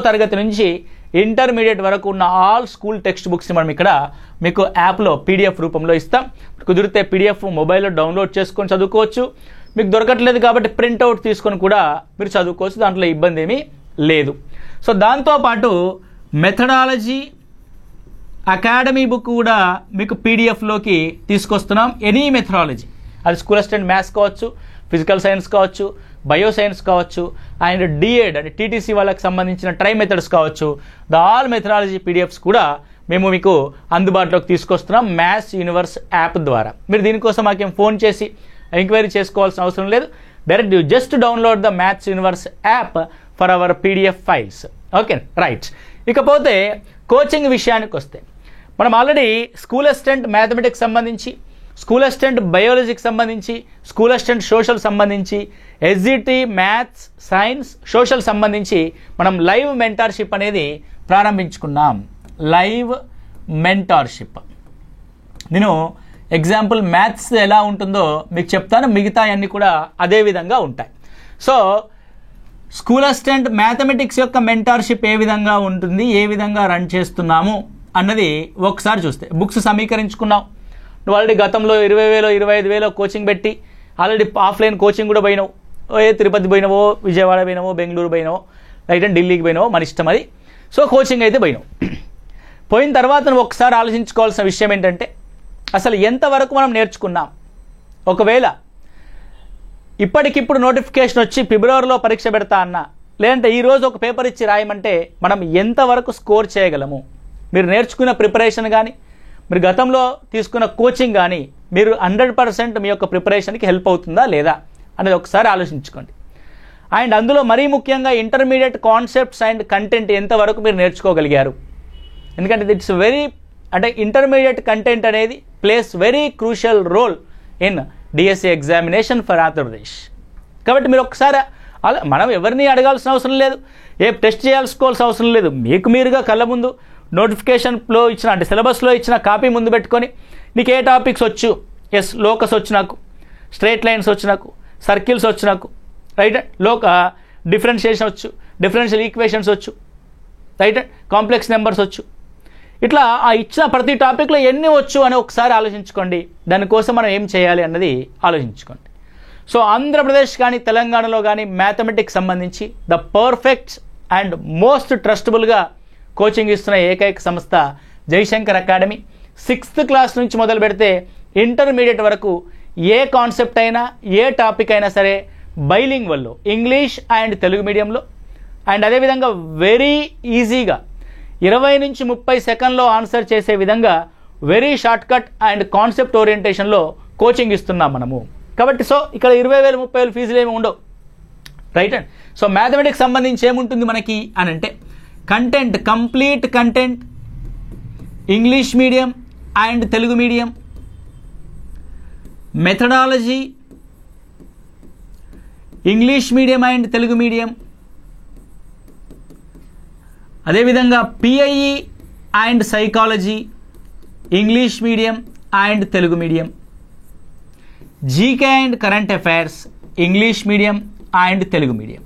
తరగతి నుంచి ఇంటర్మీడియట్ వరకు ఉన్న ఆల్ స్కూల్ టెక్స్ట్ బుక్స్ని మనం ఇక్కడ మీకు యాప్లో పీడిఎఫ్ రూపంలో ఇస్తాం. కుదిరితే పీడిఎఫ్ మొబైల్లో డౌన్లోడ్ చేసుకొని చదువుకోవచ్చు. మీకు దొరకట్లేదు కాబట్టి ప్రింట్అవుట్ తీసుకొని కూడా మీరు చదువుకోవచ్చు, దాంట్లో ఇబ్బంది ఏమీ లేదు. సో దాంతోపాటు మెథడాలజీ అకాడమీ బుక్ కూడా మీకు పీడిఎఫ్లోకి తీసుకొస్తున్నాం. ఎనీ మెథడాలజీ, అది స్కూల్ అసిస్టెంట్ మ్యాథ్స్ కావచ్చు, ఫిజికల్ సైన్స్ కావచ్చు, బయో సైన్స్ కావచ్చు, అండ్ డిఎడ్ అంటే టీటీసీ వాళ్ళకి సంబంధించిన ట్రై మెథడ్స్ కావచ్చు, ద ఆల్ మెథడాలజీ పీడిఎఫ్స్ కూడా మేము మీకు అందుబాటులోకి తీసుకొస్తున్నాం మ్యాథ్స్ యూనివర్స్ యాప్ ద్వారా. మీరు దీనికోసం మాకేం ఫోన్ చేసి ఎంక్వైరీ చేసుకోవాల్సిన అవసరం లేదు. Direct you just download the maths universe app for hour PDF files. Okay, right. ఇకపోతే కోచింగ్ విషయానికి వస్తే, మనం ఆల్రెడీ స్కూల్ అసిస్టెంట్ మ్యాథమెటిక్స్ సంబంధించి, స్కూల్ అసిస్టెంట్ బయాలజీకి సంబంధించి, స్కూల్ అసిస్టెంట్ సోషల్ సంబంధించి, ఎస్జిటి మ్యాథ్స్, సైన్స్, సోషల్ సంబంధించి మనం లైవ్ మెంటార్షిప్ అనేది ప్రారంభించుకున్నాం. లైవ్ మెంటార్షిప్, నేను ఎగ్జాంపుల్ మ్యాథ్స్ ఎలా ఉంటుందో మీకు చెప్తాను, మిగతా అన్నీ కూడా అదే విధంగా ఉంటాయి. సో స్కూల్ అసిస్టెంట్ మ్యాథమెటిక్స్ యొక్క మెంటార్షిప్ ఏ విధంగా ఉంటుంది, ఏ విధంగా రన్ చేస్తున్నాము అన్నది ఒకసారి చూస్తే, బుక్స్ సమీకరించుకున్నాం. నువ్వు ఆల్రెడీ గతంలో 20,000 25,000 కోచింగ్ పెట్టి ఆల్రెడీ ఆఫ్లైన్ కోచింగ్ కూడా పోయినావు. ఏ తిరుపతి పోయినావో, విజయవాడ పోయినావో, బెంగళూరు పోయినావో, రైట్, అండ్ ఢిల్లీకి పోయినావో, మన ఇష్టం అది. సో కోచింగ్ అయితే పోయినావు. పోయిన తర్వాత నువ్వు ఒకసారి ఆలోచించుకోవాల్సిన విషయం ఏంటంటే, అసలు ఎంతవరకు మనం నేర్చుకున్నాం. ఒకవేళ ఇప్పటికిప్పుడు నోటిఫికేషన్ వచ్చి ఫిబ్రవరిలో పరీక్ష పెడతా అన్నా, లేదంటే ఈరోజు ఒక పేపర్ ఇచ్చి రాయమంటే మనం ఎంతవరకు స్కోర్ చేయగలము, మీరు నేర్చుకున్న ప్రిపరేషన్ కానీ, మీరు గతంలో తీసుకున్న కోచింగ్ కానీ, మీరు 100% మీ యొక్క ప్రిపరేషన్కి హెల్ప్ అవుతుందా లేదా అనేది ఒకసారి ఆలోచించుకోండి. అండ్ అందులో మరీ ముఖ్యంగా ఇంటర్మీడియట్ కాన్సెప్ట్స్ అండ్ కంటెంట్ ఎంతవరకు మీరు నేర్చుకోగలిగారు. ఎందుకంటే ఇట్స్ వెరీ, అంటే ఇంటర్మీడియట్ కంటెంట్ అనేది plays very crucial role in DSC examination for Andhra Pradesh. కాబట్టి మీరు ఒకసారి మనం ఎవరిని అడగాల్సిన అవసరం లేదు, ఏ టెస్ట్ చేయాల్సుకోవాల్సిన అవసరం లేదు. మీకు మీరుగా కళ్ళ ముందు నోటిఫికేషన్లో ఇచ్చిన, అంటే సిలబస్లో ఇచ్చిన కాపీ ముందు పెట్టుకొని, నీకు ఏ టాపిక్స్ వచ్చు, ఎస్ లోకస్ వచ్చు నాకు, స్ట్రైట్ లైన్స్ వచ్చు నాకు, సర్కిల్స్ వచ్చు నాకు, రైట్, డిఫరెన్షియేషన్ వచ్చు, డిఫరెన్షియల్ ఈక్వేషన్స్ వచ్చు, రైట్, కాంప్లెక్స్ నెంబర్స్ వచ్చు. ఇట్లా ఆ ఇచ్చిన ప్రతి టాపిక్లో ఎన్ని వచ్చు అని ఒకసారి ఆలోచించుకోండి. దానికోసం మనం ఏం చేయాలి అన్నది ఆలోచించుకోండి. సో ఆంధ్రప్రదేశ్ కానీ తెలంగాణలో కానీ మ్యాథమెటిక్స్ సంబంధించి ద పర్ఫెక్ట్ అండ్ మోస్ట్ ట్రస్టబుల్గా కోచింగ్ ఇస్తున్న ఏకైక సంస్థ జయశంకర్ అకాడమీ. 6th క్లాస్ నుంచి మొదలు పెడితే ఇంటర్మీడియట్ వరకు ఏ కాన్సెప్ట్ అయినా, ఏ టాపిక్ అయినా సరే బైలింగ్వల్లో, ఇంగ్లీష్ అండ్ తెలుగు మీడియంలో, అండ్ అదేవిధంగా వెరీ ఈజీగా 20 నుంచి 30 సెకండ్లో ఆన్సర్ చేసే విధంగా very short cut and concept ఓరియంటేషన్లో కోచింగ్ ఇస్తున్నాం మనము. కాబట్టి సో ఇక్కడ 20,000 30,000 ఫీజులు ఏమి ఉండవు, రైట్ అండ్. సో మ్యాథమెటిక్స్ సంబంధించి ఏముంటుంది మనకి అని అంటే, content, complete content, English medium and Telugu medium, methodology, English medium and Telugu medium, అదేవిధంగా PIE and psychology, English medium and Telugu medium, GK and current affairs English medium and Telugu medium.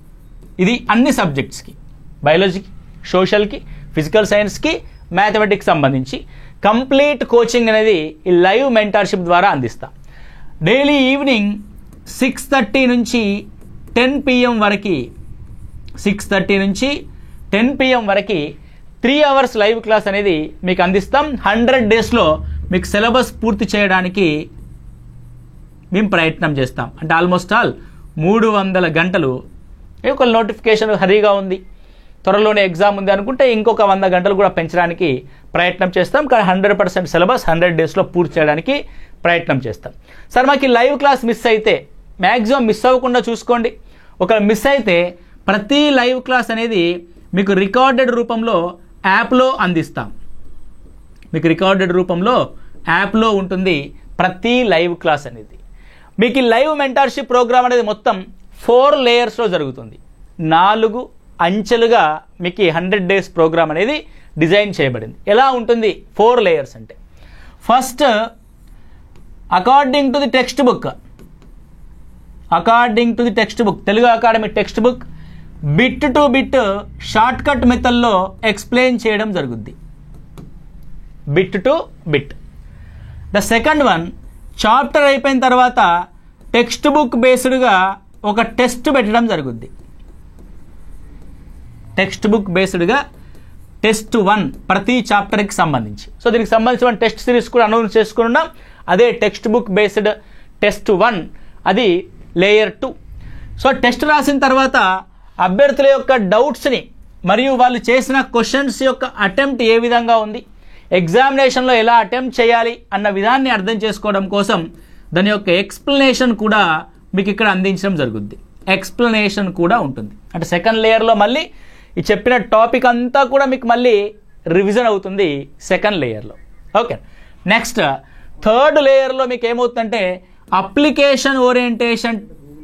ఇది అన్ని సబ్జెక్ట్స్కి, బయాలజీకి, సోషల్కి, ఫిజికల్ సైన్స్కి, మ్యాథమెటిక్స్ సంబంధించి కంప్లీట్ కోచింగ్ అనేది ఈ లైవ్ మెంటర్షిప్ ద్వారా అందిస్తాం. డైలీ ఈవినింగ్ 6:30 నుంచి 10 PM వరకు, 6:30 నుంచి 10 PM వరకు 3 hours లైవ్ క్లాస్ అనేది మీకు అందిస్తాం. 100 daysలో మీకు సిలబస్ పూర్తి చేయడానికి మేము ప్రయత్నం చేస్తాం. అంటే ఆల్మోస్ట్ ఆల్ 300 గంటలు. ఒక నోటిఫికేషన్ హరీగా ఉంది, త్వరలోనే ఎగ్జామ్ ఉంది అనుకుంటే ఇంకొక 100 గంటలు కూడా పెంచడానికి ప్రయత్నం చేస్తాం. కానీ 100% సిలబస్ 100 daysలో పూర్తి చేయడానికి ప్రయత్నం చేస్తాం. సార్ మాకు ఈ లైవ్ క్లాస్ మిస్ అయితే, మ్యాక్సిమం మిస్ అవ్వకుండా చూసుకోండి. ఒకవేళ మిస్ అయితే ప్రతి లైవ్ క్లాస్ అనేది మీకు రికార్డెడ్ రూపంలో యాప్లో అందిస్తాం. మీకు రికార్డెడ్ రూపంలో యాప్లో ఉంటుంది ప్రతి లైవ్ క్లాస్ అనేది. మీకు ఈ లైవ్ మెంటర్షిప్ ప్రోగ్రామ్ అనేది మొత్తం 4 layers జరుగుతుంది. 4 అంచెలుగా మీకు 100 days ప్రోగ్రామ్ అనేది డిజైన్ చేయబడింది. ఎలా ఉంటుంది 4 layers అంటే, first according to the text book, according to the text book, Telugu academy text book bit to bit short cut మెథడ్లో ఎక్స్ప్లెయిన్ చేయడం జరుగుద్ది. Bit to bit. The second one, chapter అయిపోయిన తర్వాత టెక్స్ట్ బుక్ బేస్డ్గా ఒక టెస్ట్ పెట్టడం జరుగుద్ది. Text book బేస్డ్గా test 1 ప్రతి చాప్టర్కి సంబంధించి. సో దీనికి సంబంధించిన టెస్ట్ సిరీస్ కూడా అనౌన్స్ చేసుకున్నాం. అదే టెక్స్ట్ బుక్ బేస్డ్ టెస్ట్ 1, అది లేయర్ 2. సో టెస్ట్ రాసిన తర్వాత అభ్యర్థుల యొక్క డౌట్స్ని మరియు వాళ్ళు చేసిన క్వశ్చన్స్ యొక్క అటెంప్ట్ ఏ విధంగా ఉంది, ఎగ్జామినేషన్లో ఎలా అటెంప్ట్ చేయాలి అన్న విధాన్ని అర్థం చేసుకోవడం కోసం దాని యొక్క ఎక్స్ప్లెనేషన్ కూడా మీకు ఇక్కడ అందించడం జరుగుద్ది. ఎక్స్ప్లెనేషన్ కూడా ఉంటుంది. అంటే సెకండ్ లేయర్లో మళ్ళీ ఈ చెప్పిన టాపిక్ అంతా కూడా మీకు మళ్ళీ రివిజన్ అవుతుంది సెకండ్ లేయర్లో. ఓకే, నెక్స్ట్ థర్డ్ లేయర్లో మీకు ఏమవుతుందంటే అప్లికేషన్ ఓరియంటేషన్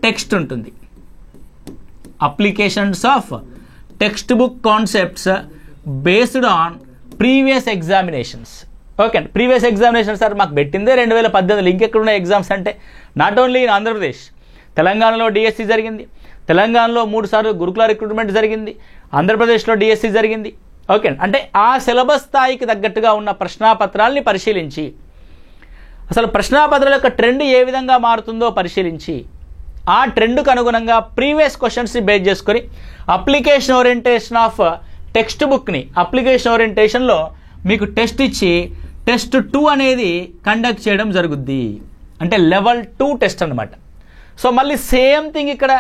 టెక్స్ట్ ఉంటుంది. Applications of text book concepts based on previous examinations. Okay అండి, ప్రీవియస్ ఎగ్జామినేషన్ సార్ మాకు పెట్టిందే 2018, ఇంకెక్కడున్న ఎగ్జామ్స్ అంటే నాట్ ఓన్లీ ఇన్ ఆంధ్రప్రదేశ్, తెలంగాణలో డిఎస్సి జరిగింది, తెలంగాణలో 3 సార్లు గురుకుల రిక్రూట్మెంట్ జరిగింది, ఆంధ్రప్రదేశ్లో డిఎస్సి జరిగింది. ఓకే, అంటే ఆ సిలబస్ స్థాయికి తగ్గట్టుగా ఉన్న ప్రశ్నాపత్రాల్ని పరిశీలించి, అసలు ప్రశ్నాపత్రాల యొక్క ట్రెండ్ ఏ విధంగా మారుతుందో పరిశీలించి, ఆ ట్రెండ్కు అనుగుణంగా ప్రీవియస్ క్వశ్చన్స్ని బేస్ చేసుకొని అప్లికేషన్ ఓరియంటేషన్ ఆఫ్ టెక్స్ట్ బుక్ని, అప్లికేషన్ ఓరియంటేషన్లో మీకు టెస్ట్ ఇచ్చి టెస్ట్ 2 అనేది కండక్ట్ చేయడం జరుగుద్ది. అంటే లెవెల్ 2 టెస్ట్ అనమాట. సో మళ్ళీ సేమ్ థింగ్ ఇక్కడ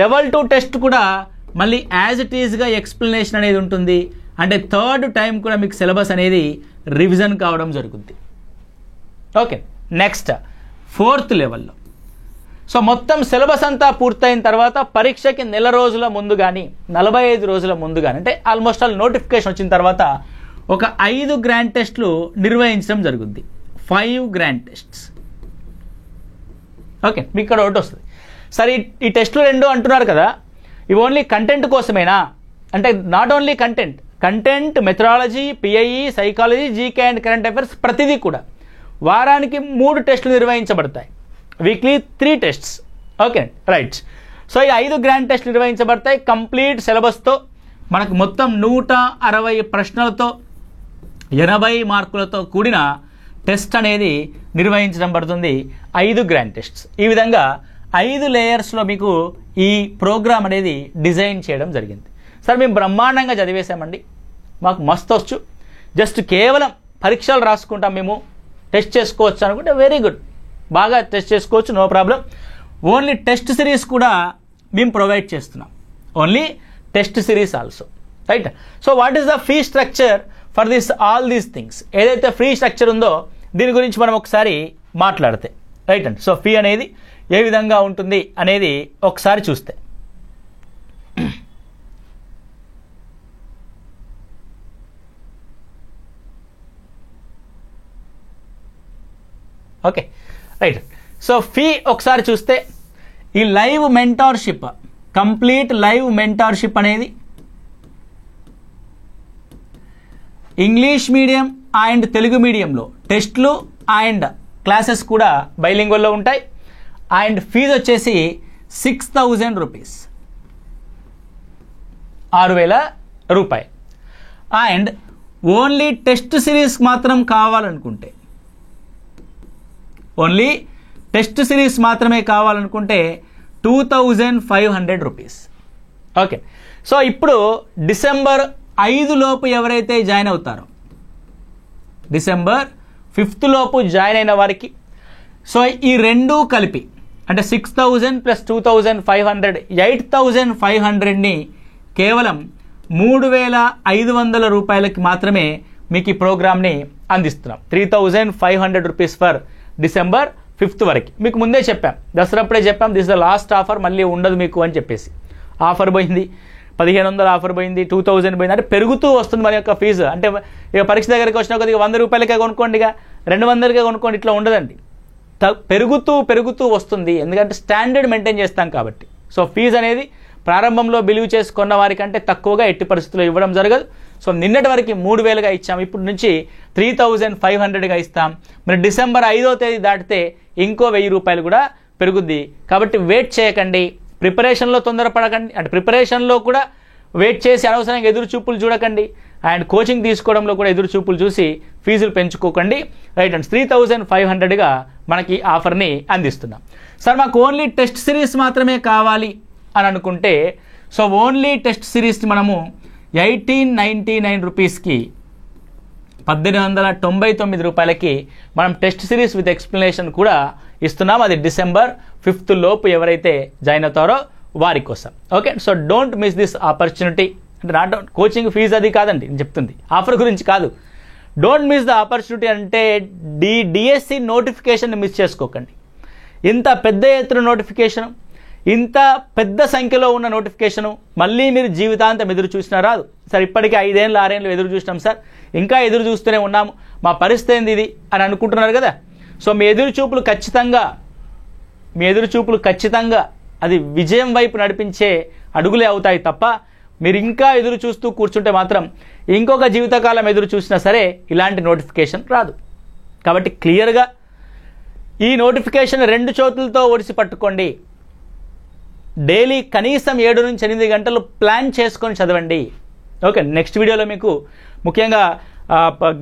లెవెల్ 2 టెస్ట్ కూడా మళ్ళీ యాజ్ ఇట్ ఈజ్గా ఎక్స్ప్లెనేషన్ అనేది ఉంటుంది. అంటే థర్డ్ టైం కూడా మీకు సిలబస్ అనేది రివిజన్ కావడం జరుగుద్ది. ఓకే, నెక్స్ట్ 4th లెవెల్లో సో మొత్తం సిలబస్ అంతా పూర్తయిన తర్వాత పరీక్షకి నెల రోజుల ముందు కానీ 45 రోజుల ముందు కానీ, అంటే ఆల్మోస్ట్ ఆల్ నోటిఫికేషన్ వచ్చిన తర్వాత ఒక 5 గ్రాండ్ టెస్ట్లు నిర్వహించడం జరుగుద్ది. 5 గ్రాండ్ టెస్ట్స్. ఓకే, మీకు ఇక్కడ ఒకటి వస్తుంది. సరే ఈ టెస్టులు 2 అంటున్నారు కదా, ఇవి ఓన్లీ కంటెంట్ కోసమేనా అంటే not only content, methodology, PIE, psychology, GK and current affairs ప్రతిదీ కూడా వారానికి 3 టెస్టులు నిర్వహించబడతాయి. Weekly 3 tests. Okay right. So ఈ 5 గ్రాండ్ టెస్ట్లు నిర్వహించబడతాయి కంప్లీట్ సిలబస్తో. మనకు మొత్తం 160 ప్రశ్నలతో 80 మార్కులతో కూడిన టెస్ట్ అనేది నిర్వహించడం పడుతుంది. 5 గ్రాండ్ టెస్ట్స్. ఈ విధంగా 5 లేయర్స్లో మీకు ఈ ప్రోగ్రామ్ అనేది డిజైన్ చేయడం జరిగింది. సార్ మేము బ్రహ్మాండంగా చదివేశామండి, మాకు మస్తు వచ్చు, జస్ట్ కేవలం పరీక్షలు రాసుకుంటాం, మేము టెస్ట్ చేసుకోవచ్చు అనుకుంటే వెరీ గుడ్, బాగా టెస్ట్ చేసుకోవచ్చు, no problem. Only test series కూడా మేము ప్రొవైడ్ చేస్తున్నాం. Only test series also, right. So what is the fee structure for this all these things? ఏదైతే ఫీ స్ట్రక్చర్ ఉందో దీని గురించి మనం ఒకసారి మాట్లాడితే, రైట్ అండి. సో ఫీ అనేది ఏ విధంగా ఉంటుంది అనేది ఒకసారి చూస్తే, ఓకే రైట్. సో ఫీ ఒకసారి చూస్తే ఈ live mentorship, complete live mentorship అనేది ఇంగ్లీష్ మీడియం అండ్ తెలుగు మీడియంలో టెస్ట్లు అండ్ క్లాసెస్ కూడా బైలింగ్వల్లో ఉంటాయి. అండ్ ఫీజు వచ్చేసి 6,000 రూపీస్, 6,000 రూపాయలు. అండ్ ఓన్లీ టెస్ట్ సిరీస్ మాత్రం కావాలనుకుంటే, ఓన్లీ టెస్ట్ సిరీస్ మాత్రమే కావాలనుకుంటే 2,500 రూపీస్. ఓకే, సో ఇప్పుడు డిసెంబర్ 5 లోపు ఎవరైతే జాయిన్ అవుతారో, డిసెంబర్ 5 లోపు జాయిన్ అయిన వారికి, సో ఈ రెండూ కలిపి అంటే 6,000 ప్లస్ 2,500 8,500ని కేవలం 3,500 రూపాయలకి మాత్రమే మీకు ఈ ప్రోగ్రామ్ని అందిస్తున్నాం. 3,500 రూపీస్ ఫర్ డిసెంబర్ 5 వరకు. మీకు ముందే చెప్పాం, దసరాప్పుడే చెప్పాం, దిస్ ద లాస్ట్ ఆఫర్, మళ్ళీ ఉండదు మీకు అని చెప్పేసి. ఆఫర్ పోయింది, 1,500 ఆఫర్ పోయింది, 2,000 పోయింది, అంటే పెరుగుతూ వస్తుంది మన యొక్క ఫీజు. అంటే ఇక పరీక్ష దగ్గరికి వచ్చిన కొద్దిగా 100 రూపాయలకే కొనుక్కోండి, ఇక 200కే కొనుక్కోండి, ఇట్లా ఉండదండి. పెరుగుతూ వస్తుంది, ఎందుకంటే స్టాండర్డ్ మెయింటైన్ చేస్తాం కాబట్టి. సో ఫీజు అనేది ప్రారంభంలో బిలీవ్ చేసుకున్న వారికంటే తక్కువగా ఎట్టి పరిస్థితుల్లో ఇవ్వడం జరగదు. సో నిన్నటి వరకు 3,000గా ఇచ్చాం, ఇప్పుడు నుంచి 3,500గా ఇస్తాం. మరి డిసెంబర్ 5వ తేదీ దాటితే ఇంకో 1,000 రూపాయలు కూడా పెరుగుద్ది. కాబట్టి వెయిట్ చేయకండి, ప్రిపరేషన్లో తొందరపడకండి, అంటే ప్రిపరేషన్లో కూడా వెయిట్ చేసి అనవసరంగా ఎదురు చూపులు చూడకండి. అండ్ కోచింగ్ తీసుకోవడంలో కూడా ఎదురు చూపులు చూసి ఫీజులు పెంచుకోకండి. రైట్ అండ్ 3,500గా మనకి ఆఫర్ని అందిస్తున్నాం. సార్ మాకు ఓన్లీ టెస్ట్ సిరీస్ మాత్రమే కావాలి అని అనుకుంటే, సో ఓన్లీ టెస్ట్ సిరీస్ని మనము 1,899 రూపీస్కి, 1,899 రూపాయలకి మనం టెస్ట్ సిరీస్ విత్ ఎక్స్ప్లెనేషన్ కూడా ఇస్తున్నాం. అది డిసెంబర్ 5 లోపు ఎవరైతే జాయిన్ అవుతారో వారి కోసం. Okay, so don't miss this opportunity. అంటే నాట్ కోచింగ్ ఫీజు అది కాదండి నేను చెప్తుంది, ఆఫర్ గురించి కాదు. డోంట్ మిస్ ద ఆపర్చునిటీ అంటే డిఎస్సి నోటిఫికేషన్ మిస్ చేసుకోకండి. ఇంత పెద్ద ఎత్తున నోటిఫికేషన్, ఇంత పెద్ద సంఖ్యలో ఉన్న నోటిఫికేషను మళ్ళీ మీరు జీవితాంతం ఎదురు చూసినా రాదు. సార్ ఇప్పటికీ 5 ఏళ్ళు 6 ఏళ్ళు ఎదురు చూసినాం సార్, ఇంకా ఎదురు చూస్తూనే ఉన్నాము, మా పరిస్థితి ఏంది ఇది అని అనుకుంటున్నారు కదా. సో మీ ఎదురు చూపులు ఖచ్చితంగా అది విజయం వైపు నడిపించే అడుగులే అవుతాయి తప్ప, మీరు ఇంకా ఎదురు చూస్తూ కూర్చుంటే మాత్రం ఇంకొక జీవితకాలం ఎదురు చూసినా సరే ఇలాంటి నోటిఫికేషన్ రాదు. కాబట్టి క్లియర్గా ఈ నోటిఫికేషన్ 2 చేతులతో ఒడిసి పట్టుకోండి. డైలీ కనీసం 7 నుంచి 8 గంటలు ప్లాన్ చేసుకొని చదవండి. ఓకే, నెక్స్ట్ వీడియోలో మీకు ముఖ్యంగా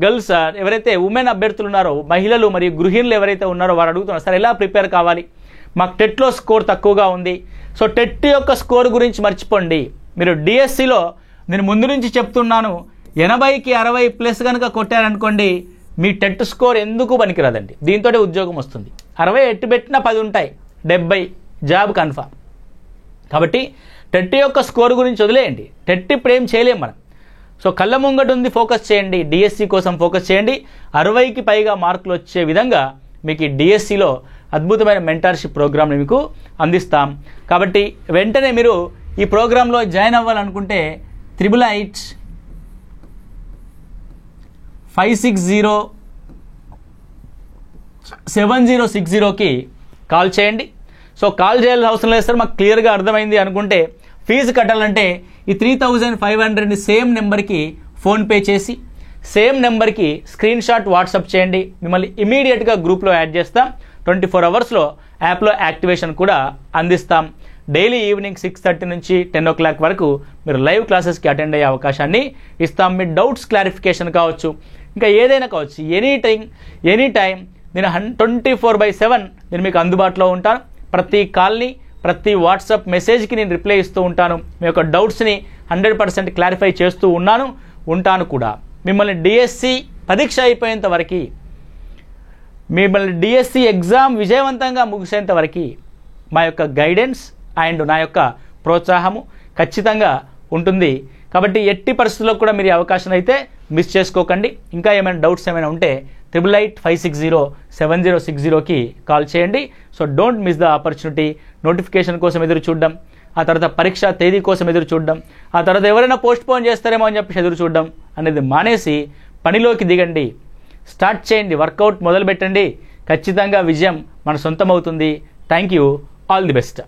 గర్ల్స్ ఎవరైతే ఉమెన్ అభ్యర్థులు ఉన్నారో, మహిళలు మరియు గృహిణులు ఎవరైతే ఉన్నారో వారు అడుగుతున్నారు, సార్ ఎలా ప్రిపేర్ కావాలి, మాకు టెట్లో స్కోర్ తక్కువగా ఉంది. సో టెట్ యొక్క స్కోర్ గురించి మర్చిపోండి. మీరు డిఎస్సిలో నేను ముందు నుంచి చెప్తున్నాను, 80కి 60 ప్లస్ కనుక కొట్టారనుకోండి, మీ టెట్ స్కోర్ ఎందుకు పనికిరాదండి, దీంతో ఉద్యోగం వస్తుంది. 60 ఎట్టు పెట్టినా 10 ఉంటాయి, 70 జాబ్ కన్ఫర్మ్. కాబట్టి టెట్ యొక్క స్కోర్ గురించి వదిలేయండి, టెట్ ఇప్పుడు ఏం చేయలేం మనం. సో కళ్ళ ముంగట ఉంది, ఫోకస్ చేయండి, డిఎస్సి కోసం ఫోకస్ చేయండి. 60కి పైగా మార్కులు వచ్చే విధంగా మీకు ఈ డిఎస్సిలో అద్భుతమైన మెంటర్షిప్ ప్రోగ్రామ్ని మీకు అందిస్తాం. కాబట్టి వెంటనే మీరు ఈ ప్రోగ్రాంలో జాయిన్ అవ్వాలనుకుంటే 888-560-7060కి కాల్ చేయండి. సో కాల్ చేయాల్సిన అవసరం లేదు సార్, మాకు క్లియర్గా అర్థమైంది అనుకుంటే, ఫీజు కట్టాలంటే ఈ 3,500ని సేమ్ నెంబర్కి ఫోన్పే చేసి సేమ్ నెంబర్కి స్క్రీన్ షాట్ వాట్సాప్ చేయండి. మిమ్మల్ని ఇమీడియట్గా గ్రూప్లో యాడ్ చేస్తాం. 24 అవర్స్లో యాప్లో యాక్టివేషన్ కూడా అందిస్తాం. డైలీ ఈవినింగ్ 6:30 నుంచి 10 o'clock వరకు మీరు లైవ్ క్లాసెస్కి అటెండ్ అయ్యే అవకాశాన్ని ఇస్తాం. మీ డౌట్స్ క్లారిఫికేషన్ కావచ్చు, ఇంకా ఏదైనా కావచ్చు, ఎనీ టైం నేను 24/7 నేను మీకు అందుబాటులో ఉంటాను. ప్రతి కాల్ని, ప్రతి వాట్సాప్ మెసేజ్కి నేను రిప్లై ఇస్తూ ఉంటాను. మీ యొక్క డౌట్స్ని 100% క్లారిఫై చేస్తూ ఉంటాను కూడా. మిమ్మల్ని డిఎస్సి పరీక్ష అయిపోయేంత వరకు, మిమ్మల్ని డిఎస్సి ఎగ్జామ్ విజయవంతంగా ముగిసేంత వరకు మా యొక్క గైడెన్స్ అండ్ నా యొక్క ప్రోత్సాహము ఖచ్చితంగా ఉంటుంది. కాబట్టి ఎట్టి పరిస్థితుల్లో కూడా మీరు ఈ అవకాశం అయితే మిస్ చేసుకోకండి. ఇంకా ఏమైనా డౌట్స్ ఏమైనా ఉంటే 888-560-7060కి కాల్ చేయండి. So don't miss the opportunity. Notification కోసం ఎదురు చూడడం, ఆ తర్వాత పరీక్ష తేదీ కోసం ఎదురు చూడడం, ఆ తర్వాత ఎవరైనా పోస్ట్ పోన్ చేస్తారేమో అని చెప్పి ఎదురు చూడడం అనేది మానేసి పనిలోకి దిగండి, స్టార్ట్ చేయండి, వర్కౌట్ మొదలు పెట్టండి. ఖచ్చితంగా విజయం మన సొంతం అవుతుంది. Thank you, all the best.